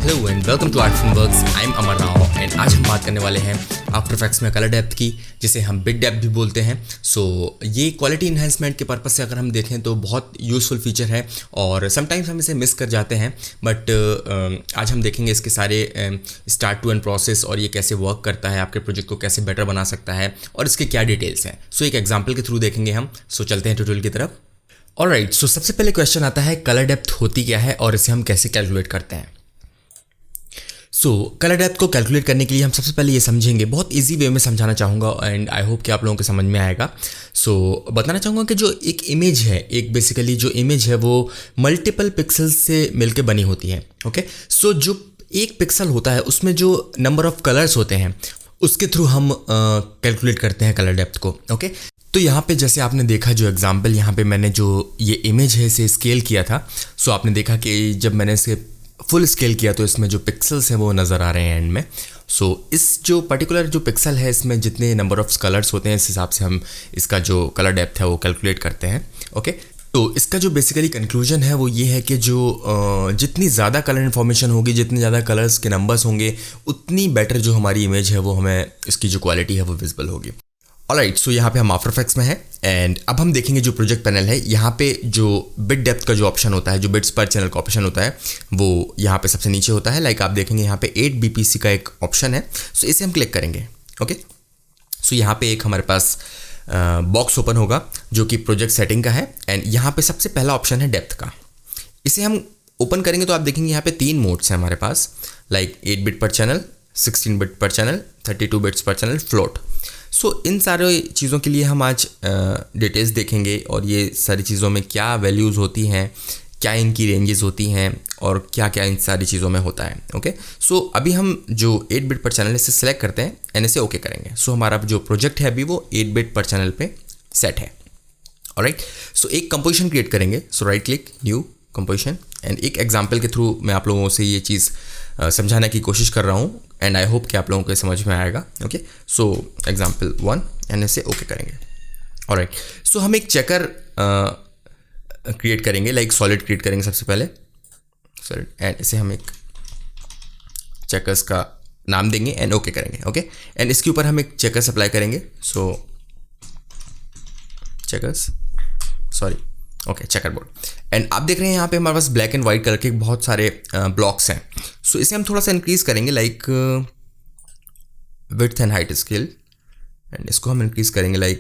Hello and welcome to Art Filmworks. I am Amar Rao and आज हम बात करने वाले हैं आफ्टर इफेक्ट्स में कलर डेप्थ की, जिसे हम बिट डेप्थ भी बोलते हैं। ये क्वालिटी इन्हेंसमेंट के पर्पज़ से अगर हम देखें तो बहुत यूज़फुल फीचर है और समटाइम्स हम इसे मिस कर जाते हैं। बट आज हम देखेंगे इसके सारे स्टार्ट टू एंड प्रोसेस और ये कैसे वर्क करता है, आपके प्रोजेक्ट को कैसे बेटर बना सकता है और इसके क्या डिटेल्स हैं। एक एग्जाम्पल के थ्रू देखेंगे हम। चलते हैं ट्यूटोरियल की तरफ। ऑलराइट, सबसे पहले क्वेश्चन आता है कलर डेप्थ होती क्या है और इसे हम कैसे कैलकुलेट करते हैं। कलर डेप्थ को कैलकुलेट करने के लिए हम सबसे पहले ये समझेंगे, बहुत इजी वे में समझाना चाहूँगा एंड आई होप कि आप लोगों को समझ में आएगा। बताना चाहूँगा कि जो एक इमेज है, एक बेसिकली जो इमेज है वो मल्टीपल पिक्सल्स से मिलकर बनी होती है। ओके, जो एक पिक्सल होता है उसमें जो नंबर ऑफ कलर्स होते हैं उसके थ्रू हम कैलकुलेट करते हैं कलर डेप्थ को। ओके, तो यहाँ पे जैसे आपने देखा जो एग्जांपल, यहाँ पे मैंने जो ये इमेज है इसे स्केल किया था। आपने देखा कि जब मैंने इसे फुल स्केल किया तो इसमें जो पिक्सल्स हैं वो नज़र आ रहे हैं एंड में। इस जो पर्टिकुलर जो पिक्सल है इसमें जितने नंबर ऑफ कलर्स होते हैं इस हिसाब से हम इसका जो कलर डेप्थ है वो कैलकुलेट करते हैं। ओके, तो इसका जो बेसिकली कंक्लूजन है वो ये है कि जो जितनी ज़्यादा कलर इन्फॉर्मेशन होगी, जितनी ज़्यादा कलर्स के नंबर्स होंगे, उतनी बेटर जो हमारी इमेज है वो हमें इसकी जो क्वालिटी है वो विजिबल होगी। ऑलराइट, यहाँ पे हम आफ्टर इफेक्ट्स में हैं एंड अब हम देखेंगे जो प्रोजेक्ट पैनल है। यहाँ पे जो बिट डेप्थ का जो ऑप्शन होता है, जो बिट्स पर चैनल का ऑप्शन होता है वो यहाँ पे सबसे नीचे होता है। आप देखेंगे यहाँ पे 8 BPC का एक ऑप्शन है। इसे हम क्लिक करेंगे। ओके, यहाँ पे एक हमारे पास बॉक्स ओपन होगा जो कि प्रोजेक्ट सेटिंग का है एंड यहाँ पे सबसे पहला ऑप्शन है डेप्थ का। इसे हम ओपन करेंगे तो आप देखेंगे यहाँ पे 3 मोड्स हैं हमारे पास, 8 बिट पर चैनल, 16 बिट पर चैनल, 32 बिट्स पर चैनल, फ्लोट। इन सारे चीज़ों के लिए हम आज डिटेल्स देखेंगे और ये सारी चीज़ों में क्या वैल्यूज़ होती हैं, क्या इनकी रेंजेस होती हैं और क्या क्या इन सारी चीज़ों में होता है। ओके, अभी हम जो 8 बिट पर चैनल इसे सेलेक्ट करते हैं एंड इसे ओके करेंगे। हमारा जो प्रोजेक्ट है अभी वो 8 बिट पर चैनल पे सेट है। ऑलराइट, एक कंपोजिशन क्रिएट करेंगे। Right click, new composition, and एक एग्जाम्पल के थ्रू मैं आप लोगों से ये चीज़ समझाने की कोशिश कर रहा हूँ एंड आई होप कि आप लोगों को समझ में आएगा। ओके, एग्जाम्पल 1 एंड इसे ओके करेंगे। ऑलराइट, हम एक चेकर क्रिएट करेंगे, सॉलिड क्रिएट करेंगे सबसे पहले सॉलिड, एंड इसे हम एक चेकर्स का नाम देंगे एंड ओके करेंगे। ओके, एंड इसके ऊपर हम एक चेकर्स अप्लाई करेंगे। Checkers, sorry, okay, checker board. And आप देख रहे हैं यहाँ पे हमारे पास ब्लैक एंड वाइट कलर के बहुत सारे ब्लॉक्स हैं। इसे हम थोड़ा सा इंक्रीज़ करेंगे, width and height scale, and इसको हम इंक्रीज़ करेंगे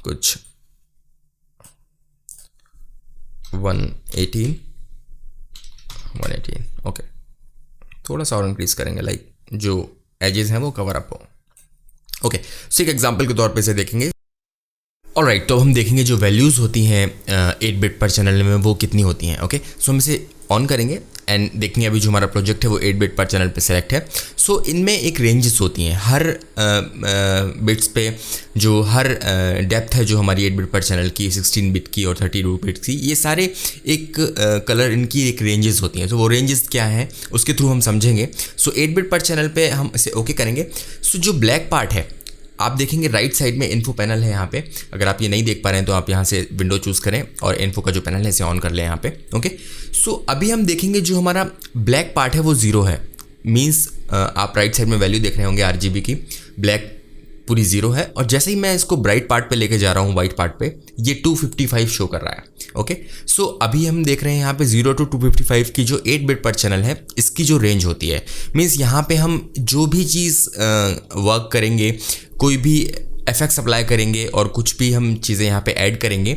कुछ 118। ओके, थोड़ा सा और इंक्रीज़ करेंगे जो एजेस हैं वो कवर अप हो। ओके, एक एग्जांपल के तौर पे इसे देखेंगे। ऑलराइट, तो हम देखेंगे जो वैल्यूज़ होती हैं 8 बिट पर चैनल में वो कितनी होती हैं। ओके, हम इसे ऑन करेंगे एंड देखेंगे अभी जो हमारा प्रोजेक्ट है वो 8 बिट पर चैनल पे सेलेक्ट है। इनमें एक रेंजेस होती हैं, हर बिट्स पे जो हर डेप्थ है जो हमारी 8 बिट पर चैनल की, 16 बिट की और 32 बिट की, ये सारे एक कलर, इनकी एक रेंजेस होती हैं। वो रेंजेस क्या हैं उसके थ्रू हम समझेंगे। 8 बिट पर चैनल पे हम इसे ओके करेंगे। जो ब्लैक पार्ट है आप देखेंगे राइट साइड में इन्फो पैनल है। यहाँ पे अगर आप ये नहीं देख पा रहे हैं तो आप यहाँ से विंडो चूज़ करें और इन्फो का जो पैनल है इसे ऑन कर लें यहाँ पे। ओके, अभी हम देखेंगे जो हमारा ब्लैक पार्ट है वो 0 है। मींस आप राइट साइड में वैल्यू देख रहे होंगे RGB की, ब्लैक पूरी 0 है और जैसे ही मैं इसको ब्राइट पार्ट पे लेके जा रहा हूँ, वाइट पार्ट पे, ये 255 शो कर रहा है। ओके, अभी हम देख रहे हैं यहाँ पे 0 to 255 की जो 8 बिट पर चैनल है इसकी जो रेंज होती है। मींस यहाँ पे हम जो भी चीज़ वर्क करेंगे, कोई भी एफेक्ट्स अप्लाई करेंगे और कुछ भी हम चीज़ें यहाँ पे ऐड करेंगे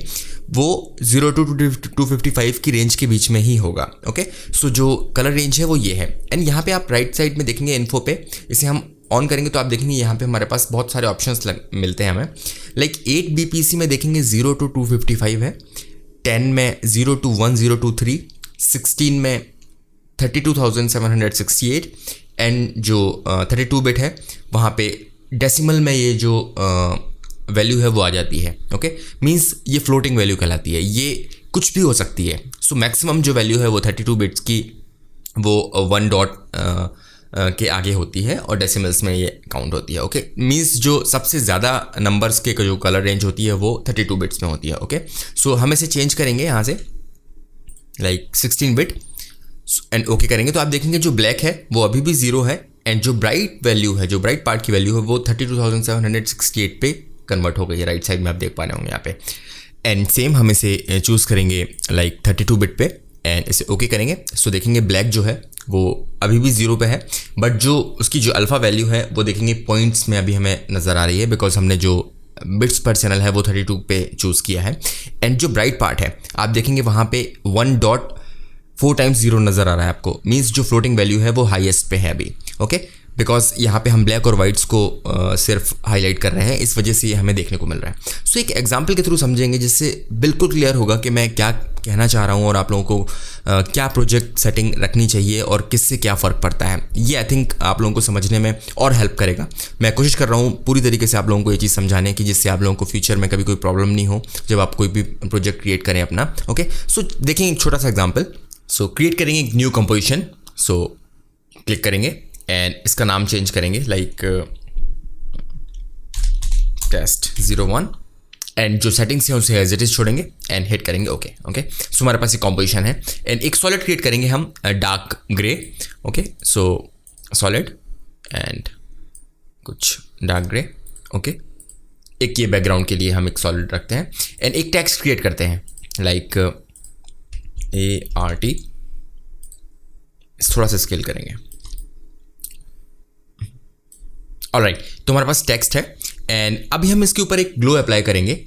वो 0 to 255 की रेंज के बीच में ही होगा। ओके, जो कलर रेंज है वो ये है। एंड यहाँ पे आप राइट साइड में देखेंगे इन्फो पे, इसे हम ऑन करेंगे तो आप देखेंगे यहाँ पे हमारे पास बहुत सारे ऑप्शंस मिलते हैं हमें। 8 BPC में देखेंगे 0 to 255 है, 10 में 0 to 1023, 16 में 32,768 एंड जो 32 बिट है वहाँ पे डेसिमल में ये जो वैल्यू है वो आ जाती है। ओके, मींस ये फ्लोटिंग वैल्यू कहलाती है, ये कुछ भी हो सकती है। मैक्सिमम जो वैल्यू है वो 32 बिट्स की वो 1 डॉट के आगे होती है और डेसिमल्स में ये काउंट होती है। ओके, मींस जो सबसे ज़्यादा नंबर्स के जो कलर रेंज होती है वो 32 बिट्स में होती है। ओके, हम इसे चेंज करेंगे यहाँ से 16 बिट। एंड ओके करेंगे तो आप देखेंगे जो ब्लैक है वो अभी भी 0 है, एंड जो ब्राइट वैल्यू है, जो ब्राइट पार्ट की वैल्यू है वो 32,768 पे कन्वर्ट हो गई है। राइट साइड में आप देख पा रहे होंगे यहाँ पे। एंड सेम हम इसे चूज़ करेंगे लाइक 32 बिट पे एंड इसे ओके करेंगे। सो देखेंगे ब्लैक जो है वो अभी भी 0 पे है, बट जो उसकी जो अल्फ़ा वैल्यू है वो देखेंगे पॉइंट्स में अभी हमें नज़र आ रही है, बिकॉज हमने जो बिट्स पर चैनल है वो 32 पे चूज़ किया है। एंड जो ब्राइट पार्ट है आप देखेंगे वहाँ पे 1.4 टाइम्स 0 नज़र आ रहा है आपको, मीन्स जो फ्लोटिंग वैल्यू है वो हाईएस्ट पे है अभी। ओके, बिकॉज यहाँ पे हम ब्लैक और वाइट्स को सिर्फ हाईलाइट कर रहे हैं, इस वजह से ये हमें देखने को मिल रहा है। सो एक एग्जांपल के थ्रू समझेंगे जिससे बिल्कुल क्लियर होगा कि मैं क्या कहना चाह रहा हूँ और आप लोगों को क्या प्रोजेक्ट सेटिंग रखनी चाहिए और किससे क्या फ़र्क पड़ता है। ये आई थिंक आप लोगों को समझने में और हेल्प करेगा। मैं कोशिश कर रहा हूँ पूरी तरीके से आप लोगों को ये चीज़ समझाने की, जिससे आप लोगों को फ्यूचर में कभी कोई प्रॉब्लम नहीं हो जब आप कोई भी प्रोजेक्ट क्रिएट करें अपना। ओके, सो देखेंगे एक छोटा सा एग्जाम्पल। सो क्रिएट करेंगे एक न्यू कंपोजिशन। सो क्लिक करेंगे एंड इसका नाम चेंज करेंगे लाइक टेस्ट 01 एंड जो सेटिंग्स हैं उसे एज इट इज छोड़ेंगे एंड हिट करेंगे ओके। ओके, सो हमारे पास एक कॉम्पोजिशन है एंड एक सॉलिड क्रिएट करेंगे हम dark grey. Okay, so solid and कुछ डार्क ग्रे। ओके, एक ये बैकग्राउंड के लिए हम एक सॉलिड रखते हैं एंड एक टेक्स्ट क्रिएट करते हैं लाइक ART, थोड़ा सा स्केल करेंगे। ऑलराइट, तो हमारे पास टेक्स्ट है एंड अभी हम इसके ऊपर एक ग्लो अप्लाई करेंगे।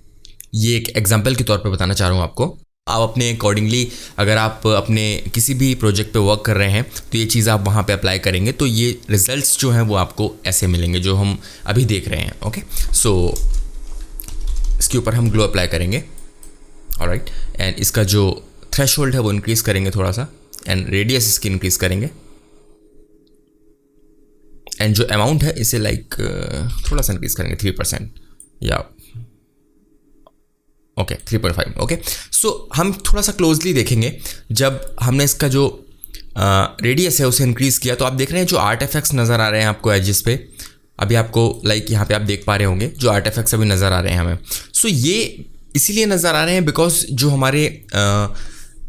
ये एक एग्जांपल के तौर पे बताना चाह रहा हूँ आपको। आप अपने अकॉर्डिंगली अगर आप अपने किसी भी प्रोजेक्ट पे वर्क कर रहे हैं तो ये चीज़ आप वहाँ पे अप्लाई करेंगे तो ये रिजल्ट्स जो हैं वो आपको ऐसे मिलेंगे जो हम अभी देख रहे हैं। ओके, सो इसके ऊपर हम ग्लो अप्लाई करेंगे। ऑलराइट, एंड इसका जो थ्रेशोल्ड है वो इंक्रीज़ करेंगे थोड़ा सा एंड रेडियस इसकी इंक्रीज़ करेंगे एंड जो अमाउंट है इसे लाइक थोड़ा सा इंक्रीज करेंगे 3% या ओके 3.5। ओके, सो हम थोड़ा सा क्लोजली देखेंगे जब हमने इसका जो रेडियस है उसे इंक्रीज़ किया तो आप देख रहे हैं जो आर्ट इफेक्ट्स नज़र आ रहे हैं आपको एजेस पे। अभी आपको लाइक यहाँ पे आप देख पा रहे होंगे जो आर्ट इफेक्ट्स अभी नज़र आ रहे हैं हमें। सो ये इसीलिए नज़र आ रहे हैं बिकॉज जो हमारे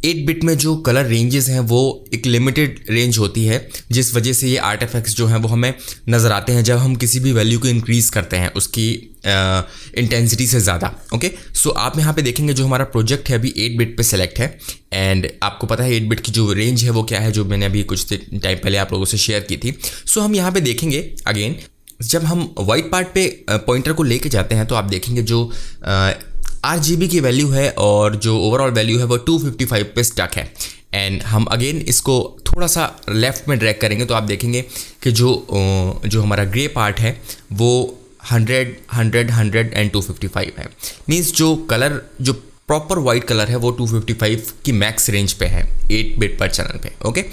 8 बिट में जो कलर रेंजेस हैं वो एक लिमिटेड रेंज होती है, जिस वजह से ये आर्ट इफेक्ट्स जो हैं वो हमें नज़र आते हैं जब हम किसी भी वैल्यू को इंक्रीज़ करते हैं उसकी इंटेंसिटी से ज़्यादा। ओके, सो आप यहाँ पे देखेंगे जो हमारा प्रोजेक्ट है अभी 8 बिट पे सेलेक्ट है एंड आपको पता है 8 बिट की जो रेंज है वो क्या है, जो मैंने अभी कुछ टाइम पहले आप लोगों से शेयर की थी। सो हम यहाँ पे देखेंगे अगेन जब हम वाइट पार्ट पे पॉइंटर को लेके जाते हैं तो आप देखेंगे जो RGB की वैल्यू है और जो ओवरऑल वैल्यू है वो 255 पे स्टक है एंड हम अगेन इसको थोड़ा सा लेफ़्ट में ड्रैग करेंगे तो आप देखेंगे कि जो हमारा ग्रे पार्ट है वो 100, 100, 100 एंड 255 है। मीन्स जो कलर जो प्रॉपर वाइट कलर है वो 255 की मैक्स रेंज पे है 8 बिट पर चैनल पे। ओके,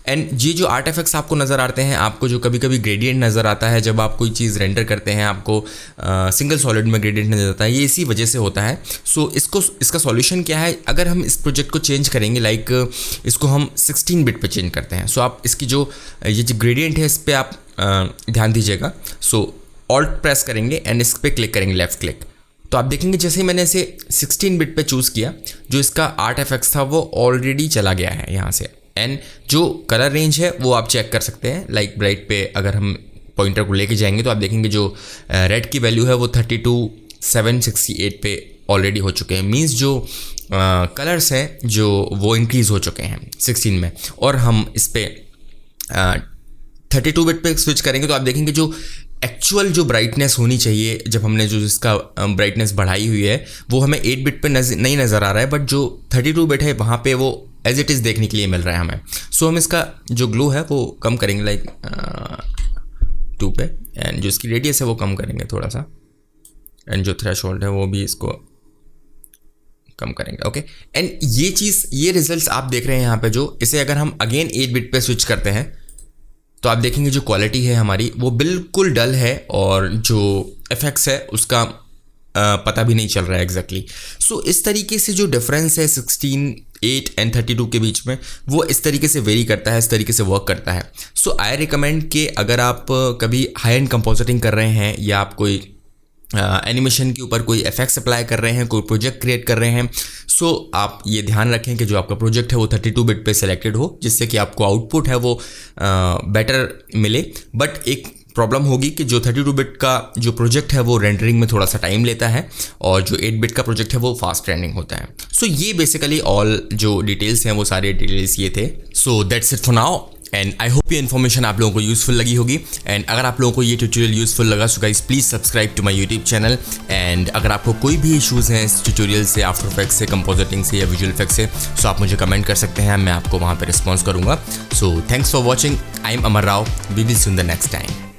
एंड ये जो आर्ट इफेक्ट्स आपको नज़र आते हैं, आपको जो कभी कभी ग्रेडियंट नज़र आता है जब आप कोई चीज़ रेंडर करते हैं आपको सिंगल सॉलिड में ग्रेडियंट नज़र आता है, ये इसी वजह से होता है। सो इसका सॉल्यूशन क्या है, अगर हम इस प्रोजेक्ट को चेंज करेंगे लाइक इसको हम 16 बिट पे चेंज करते हैं। सो आप इसकी ये जो ग्रेडियंट है इस पर आप ध्यान दीजिएगा। सो ऑल्ट प्रेस करेंगे एंड इस पर क्लिक करेंगे लेफ़्ट क्लिक, तो आप देखेंगे जैसे ही मैंने इसे 16 बिट पे चूज़ किया जो इसका आर्ट इफेक्ट्स था वो ऑलरेडी चला गया है यहाँ से। एंड जो कलर रेंज है वो आप चेक कर सकते हैं लाइक ब्राइट पे अगर हम पॉइंटर को लेके जाएंगे तो आप देखेंगे जो रेड की वैल्यू है वो 32,768 पे ऑलरेडी हो चुके हैं। मींस जो कलर्स हैं जो वो इंक्रीज़ हो चुके हैं 16 में, और हम इस पर 32 बिट पे स्विच करेंगे तो आप देखेंगे जो एक्चुअल जो ब्राइटनेस होनी चाहिए जब हमने जो इसका ब्राइटनेस बढ़ाई हुई है वो हमें 8 बिट पे नहीं नज़र आ रहा है, बट जो 32 बिट है वहाँ पे वो एज इट इज़ देखने के लिए मिल रहा है हमें। सो हम इसका जो ग्लो है वो कम करेंगे लाइक 2 पे एंड जो इसकी रेडियस है वो कम करेंगे थोड़ा सा एंड जो थ्रेशोल्ड है वो भी इसको कम करेंगे। ओके, एंड ये चीज़ ये रिजल्ट्स आप देख रहे हैं यहाँ पे जो इसे अगर हम अगेन 8 बिट पे स्विच करते हैं तो आप देखेंगे जो क्वालिटी है हमारी वो बिल्कुल डल है और जो इफेक्ट्स है उसका पता भी नहीं चल रहा है एग्जैक्टली। सो इस तरीके से जो डिफरेंस है 16, 8 एंड 32 के बीच में वो इस तरीके से वेरी करता है, इस तरीके से वर्क करता है। सो आई रिकमेंड कि अगर आप कभी हाई एंड कंपोजिटिंग कर रहे हैं या आप कोई एनिमेशन के ऊपर कोई इफेक्ट्स अप्लाई कर रहे हैं, कोई प्रोजेक्ट क्रिएट कर रहे हैं, सो आप ये ध्यान रखें कि जो आपका प्रोजेक्ट है वो 32 बिट पे सिलेक्टेड हो, जिससे कि आपको आउटपुट है वो बेटर मिले। बट एक प्रॉब्लम होगी कि जो 32 बिट का जो प्रोजेक्ट है वो रेंडरिंग में थोड़ा सा टाइम लेता है, और जो 8 बिट का प्रोजेक्ट है वो फास्ट रेंडरिंग होता है। सो ये बेसिकली ऑल जो डिटेल्स हैं वो सारे डिटेल्स ये थे। So that's it for now, and I hope ये इन्फॉर्मेशन आप लोगों को यूज़फुल लगी होगी। एंड अगर आप लोगों को ये ट्यूटोरियल यूज़फुल लगा so guys please subscribe to my YouTube channel. And अगर आपको कोई भी इश्यूज़ हैं इस ट्यूटोरियल से, आफ्टर इफेक्ट्स से, कंपोजिटिंग से या विजुअल इफेक्ट्स से, सो आप मुझे कमेंट कर सकते हैं, मैं आपको वहाँ पर रिस्पॉन्स करूँगा। So thanks for watching, I am Amar Rao, we will see you in the next time.